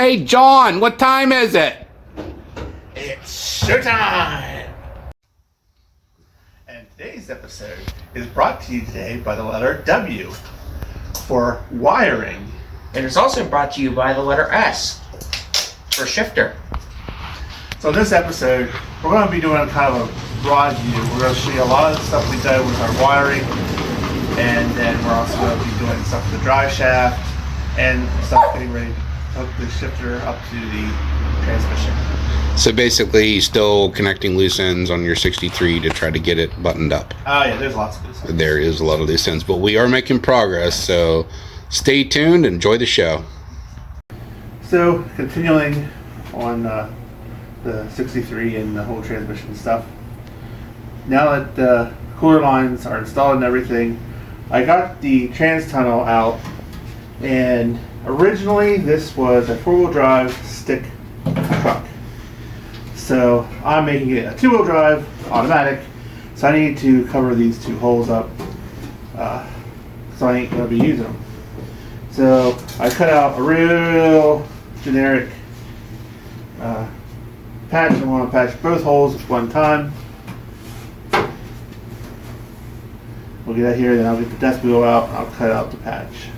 Hey, John, what time is it? It's showtime! And today's episode is brought to you today by the letter W for wiring. And it's also brought to you by the letter S for shifter. So in this episode, we're going to be doing kind of a broad view. We're going to show you a lot of the stuff we do with our wiring, and then we're also going to be doing stuff with the drive shaft and stuff getting ready to hook the shifter up to the transmission. So basically, still connecting loose ends on your 63 to try to get it buttoned up. Oh yeah, there's lots of loose ends. There is a lot of loose ends, but we are making progress, so stay tuned, enjoy the show. So, continuing on the 63 and the whole transmission stuff. Now that the cooler lines are installed and everything, I got the trans tunnel out, and originally this was a four-wheel drive stick truck. So I'm making it a two-wheel drive automatic, so I need to cover these two holes up, so I ain't going to be using them. So I cut out a real generic patch. I want to patch both holes at one time. We'll get that here, then I'll get the desk wheel out and I'll cut out the patch.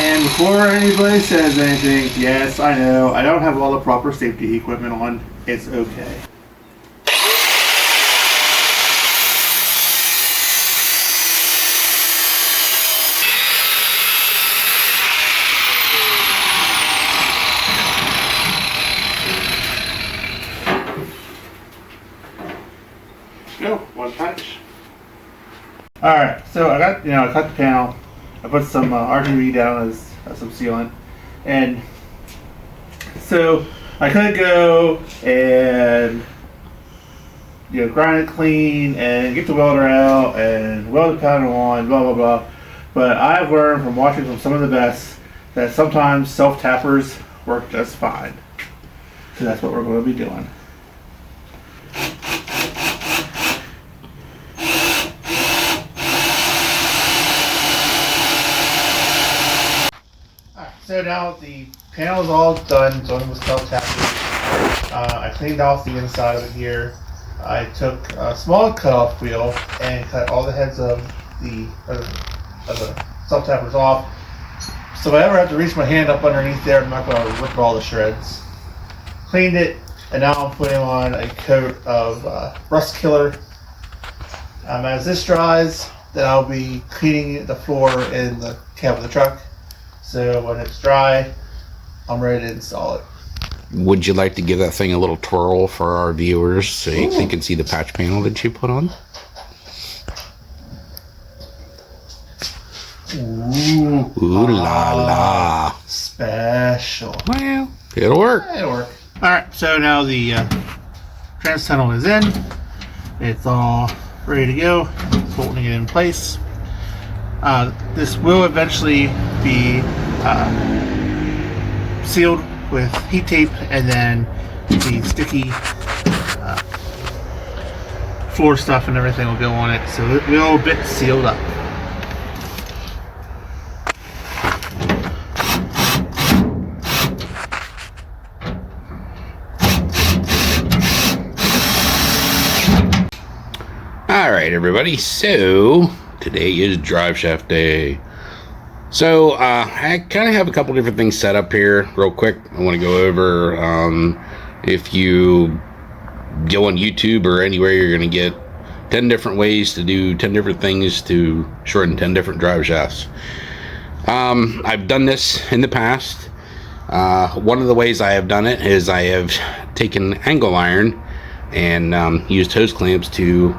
And before anybody says anything, yes, I know, I don't have all the proper safety equipment on. It's okay. Go, one patch. Alright, so I got, I cut the panel. I put some RGB down as some sealant, and so I could go and grind it clean and get the welder out and weld the panel on, blah blah blah. But I've learned from watching from some of the best that sometimes self tappers work just fine. So that's what we're going to be doing. So now the panel is all done, it's on with self-tapping. I cleaned off the inside of it here. I took a small cutoff wheel and cut all the heads of the self-tappers off. So if I ever have to reach my hand up underneath there, I'm not going to rip all the shreds. Cleaned it, and now I'm putting on a coat of rust killer. As this dries, then I'll be cleaning the floor in the cab of the truck. So when it's dry, I'm ready to install it. Would you like to give that thing a little twirl for our viewers so they can see the patch panel that you put on? Ooh la la. Special. Well, it'll work. It'll work. Alright, so now the trans tunnel is in. It's all ready to go. Holding it in place. This will eventually be sealed with heat tape, and then the sticky floor stuff and everything will go on it, so it will be sealed up. Alright everybody, so today is drive shaft day. So I kind of have a couple different things set up here real quick. I want to go over if you go on YouTube or anywhere, you're going to get 10 different ways to do 10 different things to shorten 10 different drive shafts. I've done this in the past. One of the ways I have done it is I have taken angle iron and used hose clamps to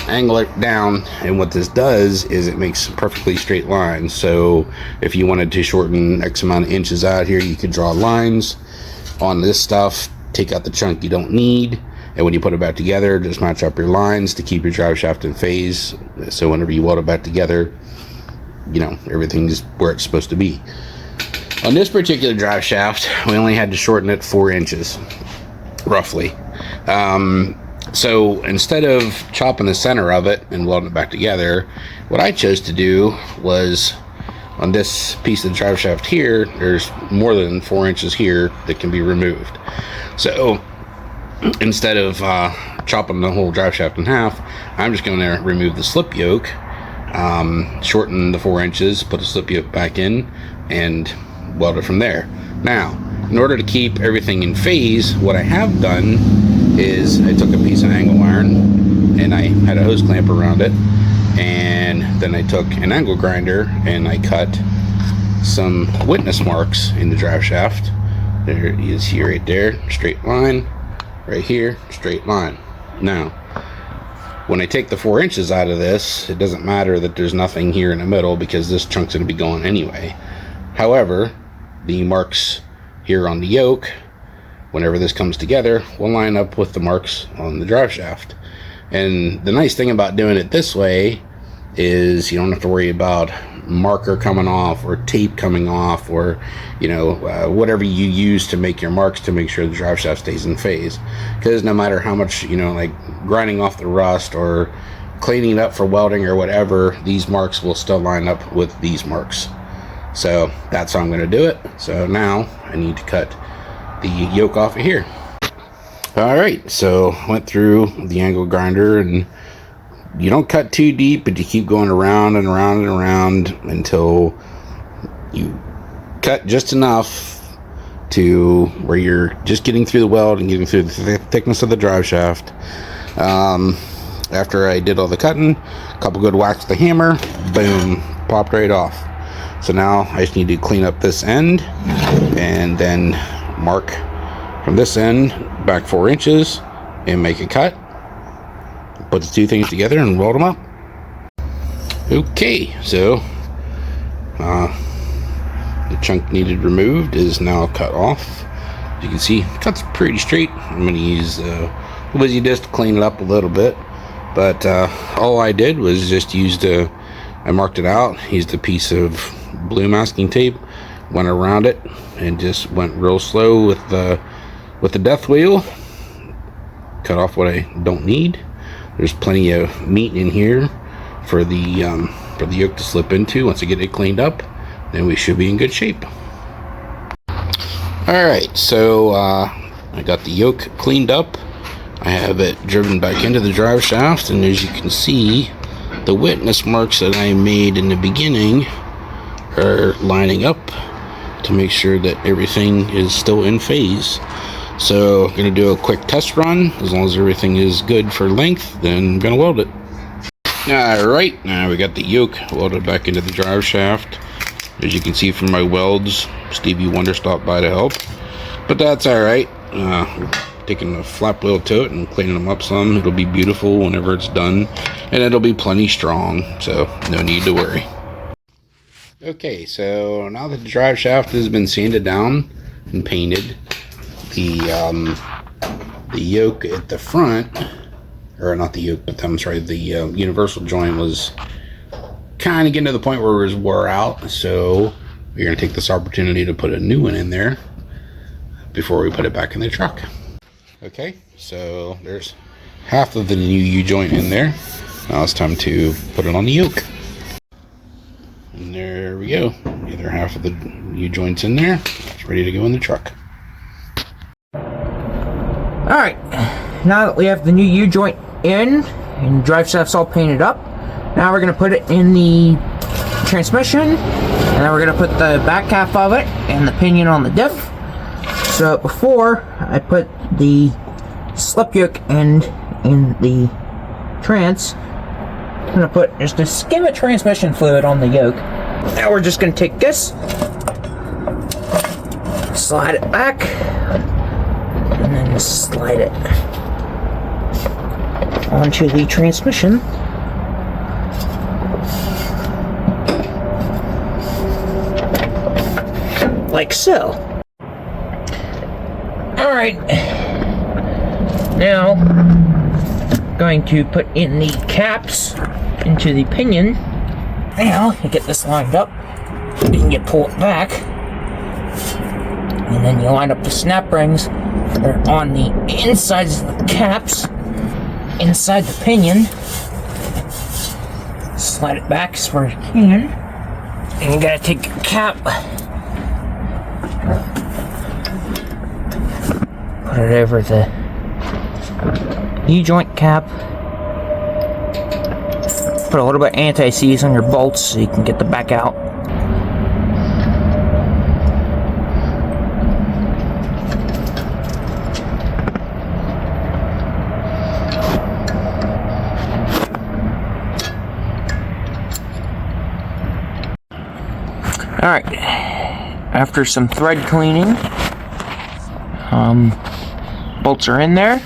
angle it down, and what this does is it makes perfectly straight lines. So if you wanted to shorten X amount of inches out here, you could draw lines on this stuff, take out the chunk you don't need, and when you put it back together, just match up your lines to keep your drive shaft in phase, so whenever you weld it back together, everything's where it's supposed to be. On this particular drive shaft, we only had to shorten it 4 inches, roughly. So instead of chopping the center of it and welding it back together, what I chose to do was, on this piece of the drive shaft here, there's more than 4 inches here that can be removed. So instead of chopping the whole drive shaft in half, I'm just going to remove the slip yoke, shorten the 4 inches, put the slip yoke back in, and weld it from there. Now, in order to keep everything in phase, what I have done is I took a piece of angle iron and I had a hose clamp around it, and then I took an angle grinder and I cut some witness marks in the drive shaft. There you see right there, straight line, right here, straight line. Now, when I take the 4 inches out of this, it doesn't matter that there's nothing here in the middle because this chunk's going to be going anyway. However, the marks here on the yoke, whenever this comes together, will line up with the marks on the drive shaft. And the nice thing about doing it this way is you don't have to worry about marker coming off or tape coming off, or whatever you use to make your marks to make sure the drive shaft stays in phase. Because no matter how much like grinding off the rust or cleaning it up for welding or whatever, these marks will still line up with these marks. So that's how I'm going to do it. So now I need to cut the yoke off of here. Alright, so went through the angle grinder, and you don't cut too deep, but you keep going around and around and around until you cut just enough to where you're just getting through the weld and getting through the thickness of the drive shaft. After I did all the cutting, a couple good whacks with the hammer, boom, popped right off. So now I just need to clean up this end and then mark from this end back 4 inches and make a cut. Put the two things together and weld them up. Okay, so the chunk needed removed is now cut off. As you can see, it cuts pretty straight. I'm going to use a Wizzy disc to clean it up a little bit, but all I did was just I marked it out, used a piece of blue masking tape, went around it, and just went real slow with the death wheel. Cut off what I don't need. There's plenty of meat in here for the yoke to slip into. Once I get it cleaned up, then we should be in good shape. Alright, so I got the yoke cleaned up. I have it driven back into the drive shaft, and as you can see, the witness marks that I made in the beginning are lining up to make sure that everything is still in phase. So I'm going to do a quick test run. As long as everything is good for length, then I'm going to weld it. Alright, now we got the yoke welded back into the drive shaft. As you can see from my welds, Stevie Wonder stopped by to help. But that's alright. Taking the flap wheel to it and cleaning them up some. It'll be beautiful whenever it's done. And it'll be plenty strong, so no need to worry. Okay, so now that the drive shaft has been sanded down and painted, the yoke at the front, or not the yoke, but I'm sorry, the universal joint was kind of getting to the point where it was wore out, so we're going to take this opportunity to put a new one in there before we put it back in the truck. Okay, so there's half of the new U-joint in there. Now it's time to put it on the yoke. And there we go. The other half of the U-joint's in there. It's ready to go in the truck. Alright, now that we have the new U-joint in and drive shaft's all painted up, now we're going to put it in the transmission, and then we're going to put the back half of it and the pinion on the diff. So before I put the slip yoke end in the trans, I'm going to put just a skim of transmission fluid on the yoke. Now we're just going to take this, slide it back, and then slide it onto the transmission. Like so. Alright. Now, going to put in the caps into the pinion. Now, to get this lined up, we can pull it back. And then you line up the snap rings that are on the insides of the caps, inside the pinion. Slide it back as far as you can. And you gotta take your cap, put it over the U-joint cap. Put a little bit of anti-seize on your bolts so you can get the back out. Alright, after some thread cleaning, bolts are in there,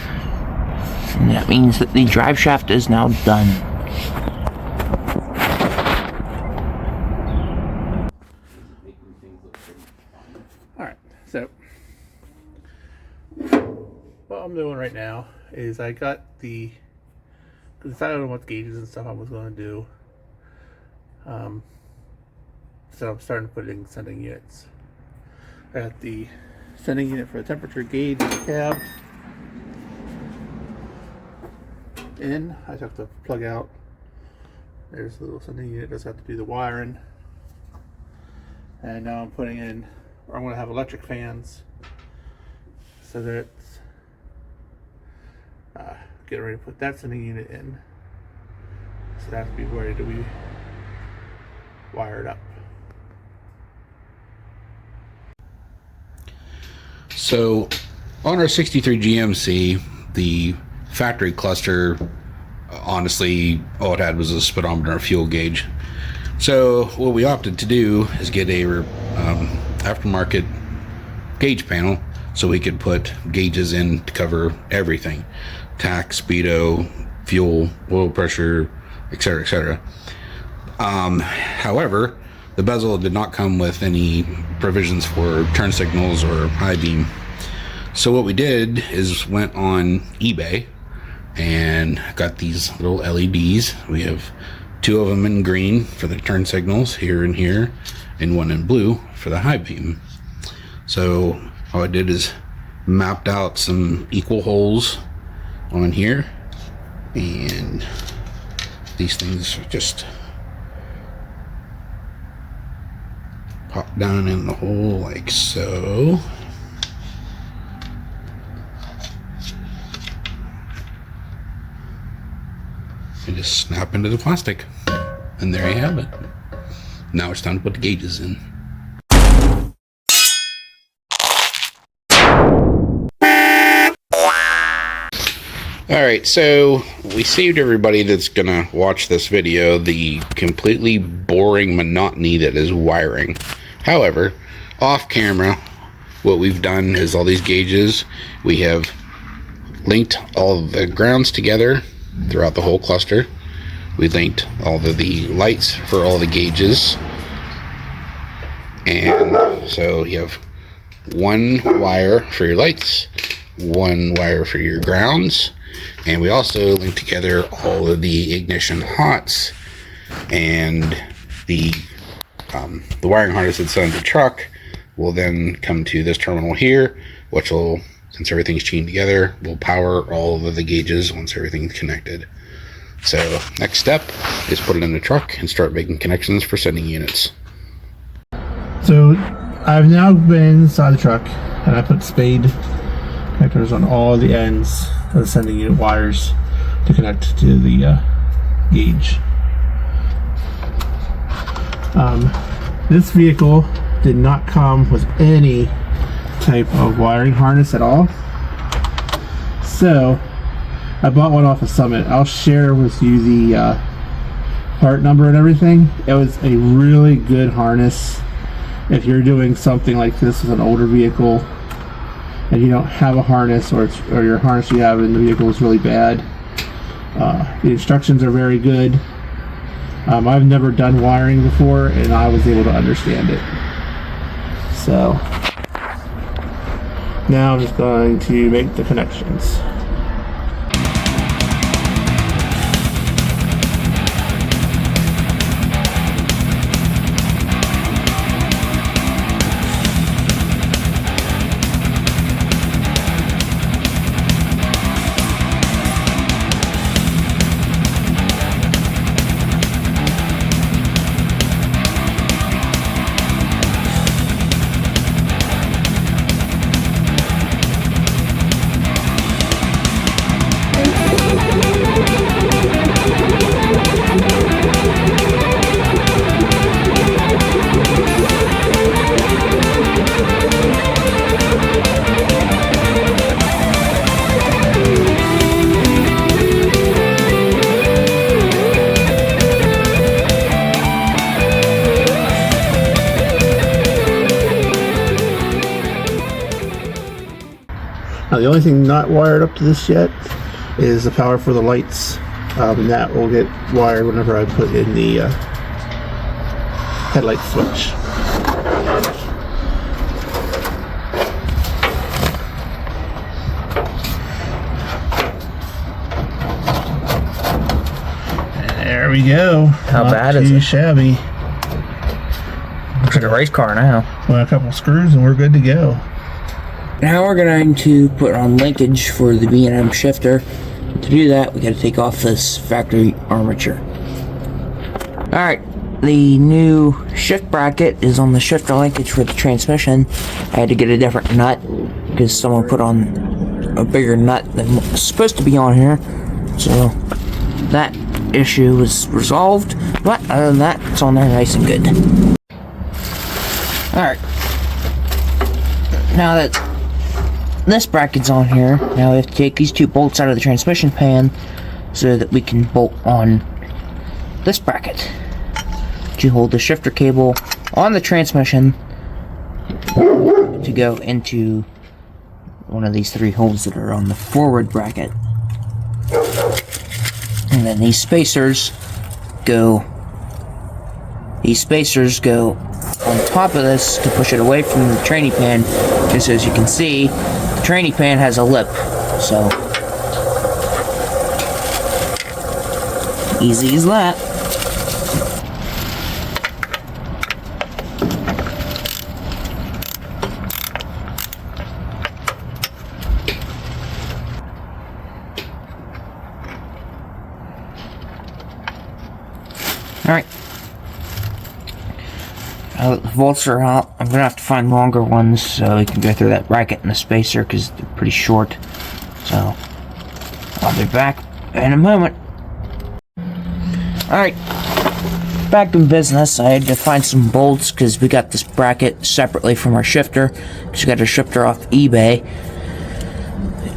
and that means that the drive shaft is now done. Alright, so what I'm doing right now is I got decided on what gauges and stuff I was going to do. So I'm starting to put in sending units. I got the sending unit for the temperature gauge in the cab in. I took the plug out. There's the little sending unit. Just have to do the wiring. And now I'm putting in, or I'm going to have electric fans so that it's getting ready to put that sending unit in. So that has to be ready to be wired up. So on our 63 GMC, the factory cluster, honestly, all it had was a speedometer and a fuel gauge. So what we opted to do is get a aftermarket gauge panel so we could put gauges in to cover everything: tach, speedo, fuel, oil pressure, etc., etc. However, the bezel did not come with any provisions for turn signals or high beam. So what we did is went on eBay and got these little LEDs. We have two of them in green for the turn signals, here and here, and one in blue for the high beam. So all I did is mapped out some equal holes on here, and these things just pop down in the hole like so. And just snap into the plastic. And there you have it. Now it's time to put the gauges in. Alright, so we saved everybody that's gonna watch this video the completely boring monotony that is wiring. However, off camera, what we've done is all these gauges, we have linked all of the grounds together throughout the whole cluster. We linked all of the lights for all the gauges. And so you have one wire for your lights, one wire for your grounds, and we also link together all of the ignition hots and the wiring harness that's on the truck will then come to this terminal here, which will, since everything's chained together, will power all of the gauges once everything's connected. So next step is put it in the truck and start making connections for sending units. So I've now been inside the truck and I put spade connectors on all the ends of the sending unit wires to connect to the gauge. This vehicle did not come with any type of wiring harness at all, so I bought one off of Summit. I'll share with you the part number and everything. It was a really good harness. If you're doing something like this with an older vehicle and you don't have a harness, or your harness you have in the vehicle is really bad, the instructions are very good. I've never done wiring before and I was able to understand it. So now I'm just going to make the connections. The only thing not wired up to this yet is the power for the lights. And that will get wired whenever I put in the headlight switch. And there we go. How Not bad is too it? shabby. Looks like a race car now. Well, a couple screws and we're good to go. Now we're going to put on linkage for the B&M shifter. To do that, we got to take off this factory armature. Alright, the new shift bracket is on the shifter linkage for the transmission. I had to get a different nut because someone put on a bigger nut than was supposed to be on here. So that issue was resolved, but other than that, it's on there nice and good. Alright, now that this bracket's on here, now we have to take these two bolts out of the transmission pan so that we can bolt on this bracket to hold the shifter cable on the transmission to go into one of these three holes that are on the forward bracket. And then these spacers go on top of this to push it away from the training pan. Just as you can see, the training pan has a lip, so easy as that. Alright. Now that the bolts are out, I'm gonna have to find longer ones so we can go through that bracket and the spacer because they're pretty short. So, I'll be back in a moment. Alright, back in business. I had to find some bolts because we got this bracket separately from our shifter. Because we got our shifter off eBay.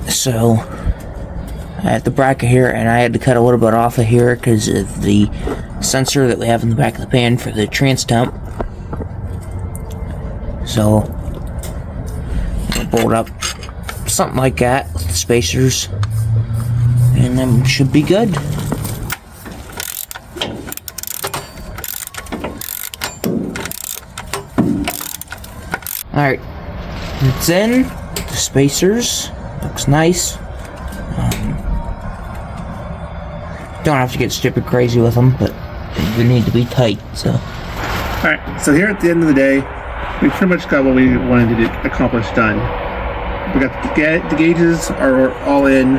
So, I had the bracket here and I had to cut a little bit off of here because of the sensor that we have in the back of the pan for the trans temp. So, we'll bolt up something like that with the spacers, and then should be good. Alright, it's in. The spacers looks nice. Don't have to get stupid crazy with them, but they need to be tight. So, Alright, so here at the end of the day, we pretty much got what we wanted to accomplish done. We got the gauges are all in.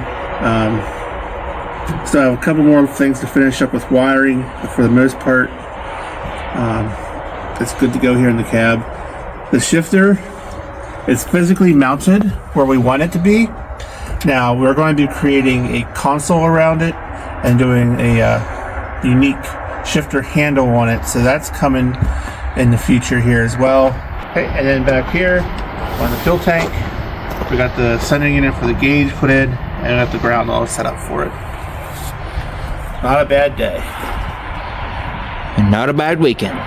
Still have a couple more things to finish up with wiring, but for the most part, it's good to go here in the cab. The shifter is physically mounted where we want it to be. Now we're going to be creating a console around it and doing a unique shifter handle on it, so that's coming in the future here as well. Okay, and then back here on the fuel tank, we got the sending unit for the gauge put in, and we got the ground all set up for it. Not a bad day. and not a bad weekend.